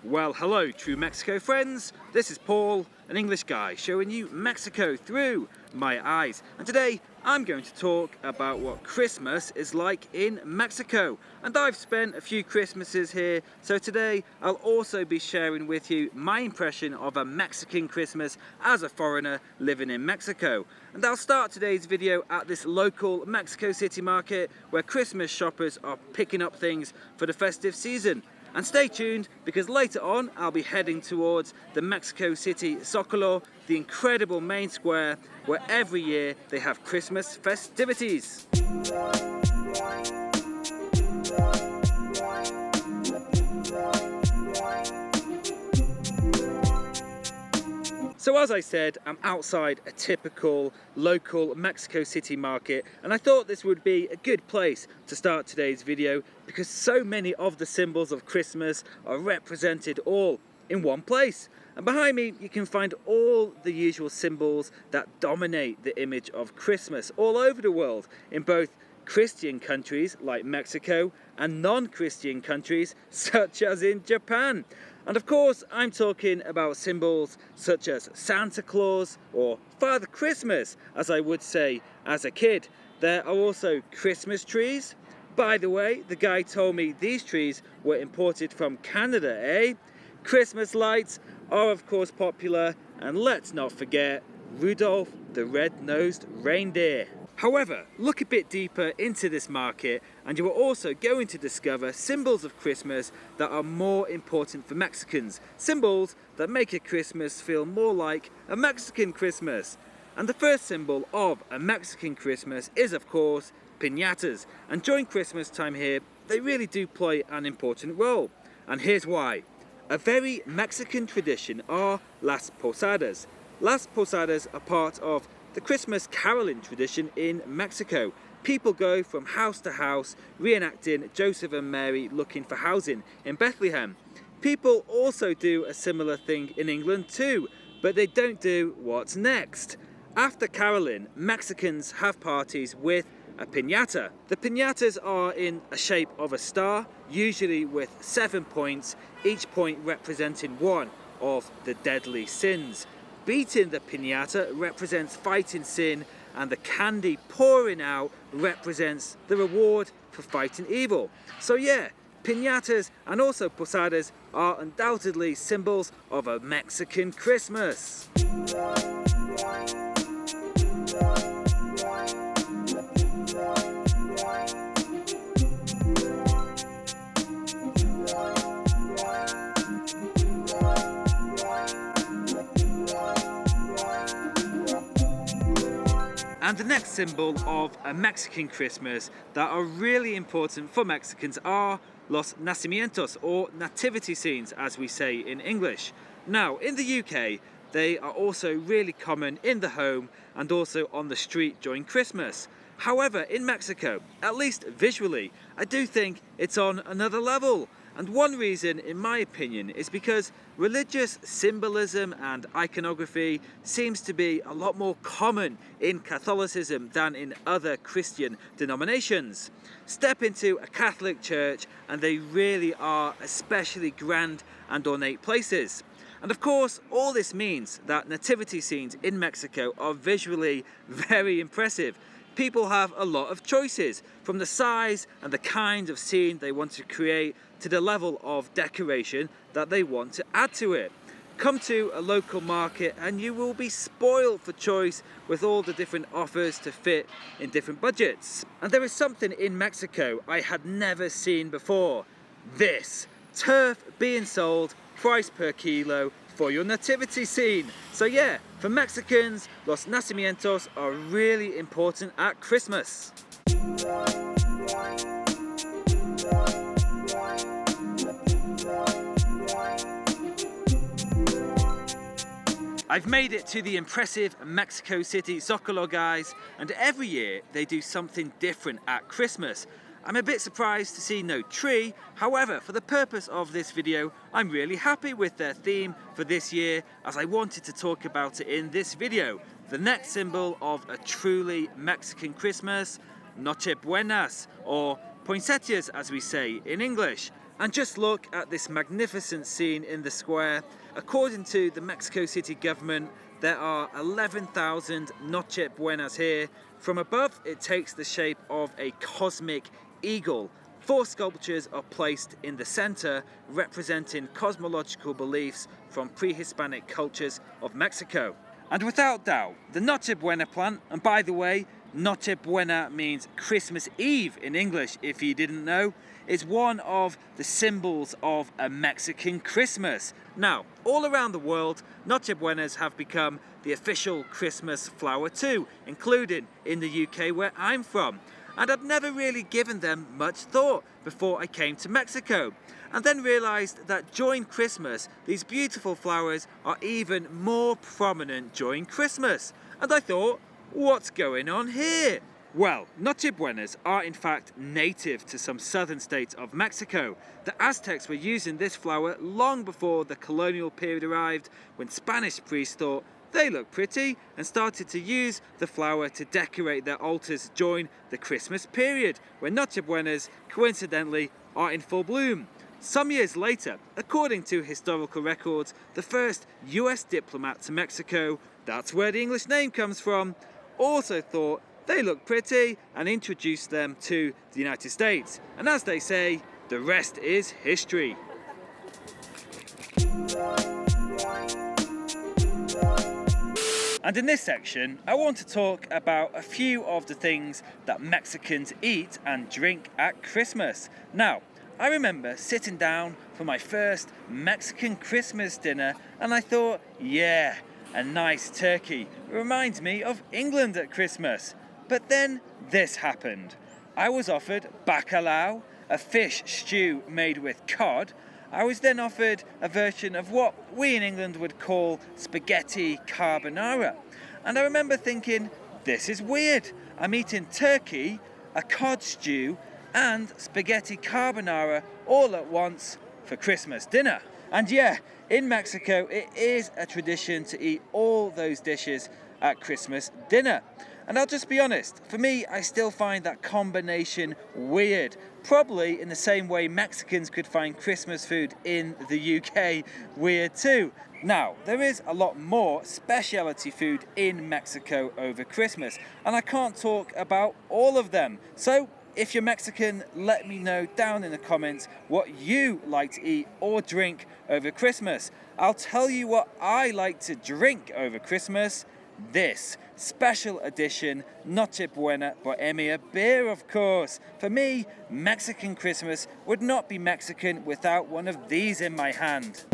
Well, hello, true Mexico friends. This is Paul, an English guy, showing you Mexico through my eyes. And today I'm going to talk about what Christmas is like in Mexico. And I've spent a few Christmases here, so today I'll also be sharing with you my impression of a Mexican Christmas as a foreigner living in Mexico. And I'll start today's video at this local Mexico City market where Christmas shoppers are picking up things for the festive season. And stay tuned, because later on I'll be heading towards the Mexico City Zocalo, the incredible main square where every year they have Christmas festivities. So as I said, I'm outside a typical local Mexico City market, and I thought this would be a good place to start today's video because so many of the symbols of Christmas are represented all in one place. And behind me you can find all the usual symbols that dominate the image of Christmas all over the world, in both Christian countries like Mexico and non-Christian countries such as in Japan. And of course I'm talking about symbols such as Santa Claus, or Father Christmas as I would say as a kid. There are also Christmas trees. By the way, the guy told me these trees were imported from Canada, eh? Christmas lights are of course popular, and let's not forget Rudolph the Red-Nosed Reindeer. However, look a bit deeper into this market and you are also going to discover symbols of Christmas that are more important for Mexicans. Symbols that make a Christmas feel more like a Mexican Christmas. And the first symbol of a Mexican Christmas is of course piñatas. And during Christmas time here, they really do play an important role. And here's why. A very Mexican tradition are Las Posadas. Las Posadas are part of the Christmas caroling tradition in Mexico. People go from house to house reenacting Joseph and Mary looking for housing in Bethlehem. People also do a similar thing in England too, but they don't do what's next. After caroling, Mexicans have parties with a piñata. The piñatas are in a shape of a star, usually with 7 points, each point representing one of the deadly sins. Beating the piñata represents fighting sin, and the candy pouring out represents the reward for fighting evil. So yeah, piñatas and also posadas are undoubtedly symbols of a Mexican Christmas. And the next symbol of a Mexican Christmas that are really important for Mexicans are Los Nacimientos, or nativity scenes as we say in English. Now in the UK they are also really common in the home and also on the street during Christmas. However, in Mexico, at least visually, I do think it's on another level. And one reason, in my opinion, is because religious symbolism and iconography seems to be a lot more common in Catholicism than in other Christian denominations. Step into a Catholic church and they really are especially grand and ornate places. And of course, all this means that nativity scenes in Mexico are visually very impressive. People have a lot of choices, from the size and the kind of scene they want to create to the level of decoration that they want to add to it. Come to a local market and you will be spoiled for choice with all the different offers to fit in different budgets. And there is something in Mexico I had never seen before. This turf being sold, price per kilo, for your nativity scene. So yeah, for Mexicans, Los Nacimientos are really important at Christmas. I've made it to the impressive Mexico City Zocalo, guys, and every year they do something different at Christmas. I'm a bit surprised to see no tree. However, for the purpose of this video, I'm really happy with their theme for this year, as I wanted to talk about it in this video. The next symbol of a truly Mexican Christmas, Noche Buenas, or Poinsettias as we say in English. And just look at this magnificent scene in the square. According to the Mexico City government, there are 11,000 Noche Buenas here. From above, it takes the shape of a cosmic eagle. 4 sculptures are placed in the center, representing cosmological beliefs from pre-Hispanic cultures of Mexico. And without doubt, the Noche Buena plant, and by the way, Noche Buena means Christmas Eve in English if you didn't know, is one of the symbols of a Mexican Christmas. Now, all around the world, Noche Buenas have become the official Christmas flower too, including in the UK where I'm from. And I'd never really given them much thought before I came to Mexico, and then realised that during Christmas, these beautiful flowers are even more prominent during Christmas. And I thought, what's going on here? Well, Noche Buenas are in fact native to some southern states of Mexico. The Aztecs were using this flower long before the colonial period arrived, when Spanish priests thought they looked pretty and started to use the flower to decorate their altars during the Christmas period, when Noche Buenas coincidentally are in full bloom. Some years later, according to historical records, the first US diplomat to Mexico, that's where the English name comes from, also thought they looked pretty and introduced them to the United States. And as they say, the rest is history. And in this section, I want to talk about a few of the things that Mexicans eat and drink at Christmas. Now, I remember sitting down for my first Mexican Christmas dinner and I thought, yeah, a nice turkey. It reminds me of England at Christmas. But then this happened. I was offered bacalao, a fish stew made with cod. I was then offered a version of what we in England would call spaghetti carbonara. And I remember thinking, this is weird. I'm eating turkey, a cod stew, and spaghetti carbonara all at once for Christmas dinner. And yeah, in Mexico, it is a tradition to eat all those dishes at Christmas dinner. And I'll just be honest, for me, I still find that combination weird. Probably in the same way Mexicans could find Christmas food in the UK weird too. Now, there is a lot more specialty food in Mexico over Christmas, and I can't talk about all of them. So, if you're Mexican, let me know down in the comments what you like to eat or drink over Christmas. I'll tell you what I like to drink over Christmas. This special edition Noche Buena Bohemia beer, of course. For me, Mexican Christmas would not be Mexican without one of these in my hand.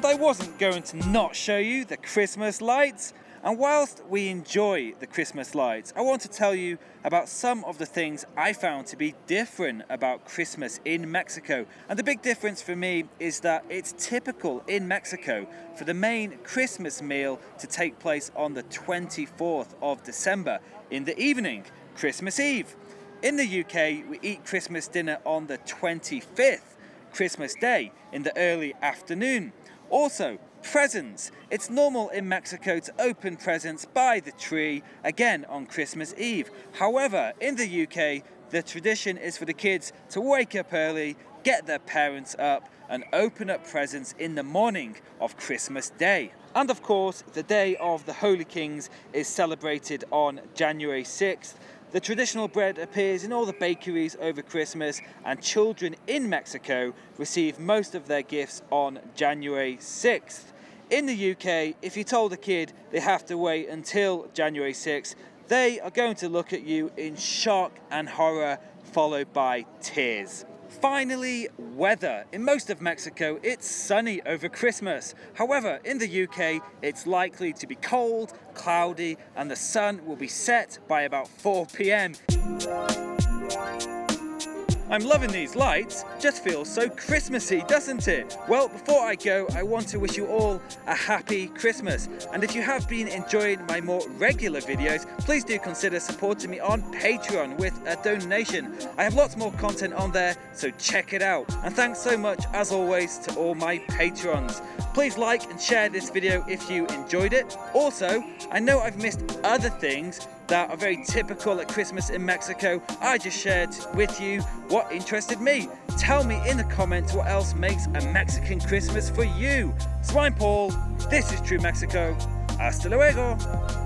I wasn't going to not show you the Christmas lights. And whilst we enjoy the Christmas lights, I want to tell you about some of the things I found to be different about Christmas in Mexico. And the big difference for me is that it's typical in Mexico for the main Christmas meal to take place on the 24th of December in the evening, Christmas Eve. In the UK, we eat Christmas dinner on the 25th, Christmas Day, in the early afternoon. Also, presents. It's normal in Mexico to open presents by the tree, again on Christmas Eve. However, in the UK, the tradition is for the kids to wake up early, get their parents up, and open up presents in the morning of Christmas Day. And of course, the Day of the Holy Kings is celebrated on January 6th. The traditional bread appears in all the bakeries over Christmas, and children in Mexico receive most of their gifts on January 6th. In the UK, if you told a kid they have to wait until January 6th, they are going to look at you in shock and horror, followed by tears. Finally, weather. In most of Mexico, it's sunny over Christmas. However, in the UK, it's likely to be cold, cloudy, and the sun will be set by about 4 p.m. I'm loving these lights, just feels so Christmassy, doesn't it? Well, before I go, I want to wish you all a happy Christmas. And if you have been enjoying my more regular videos, please do consider supporting me on Patreon with a donation. I have lots more content on there, so check it out. And thanks so much, as always, to all my patrons. Please like and share this video if you enjoyed it. Also, I know I've missed other things that are very typical at Christmas in Mexico. I just shared with you what interested me. Tell me in the comments what else makes a Mexican Christmas for you. So I'm Paul, this is True Mexico. Hasta luego.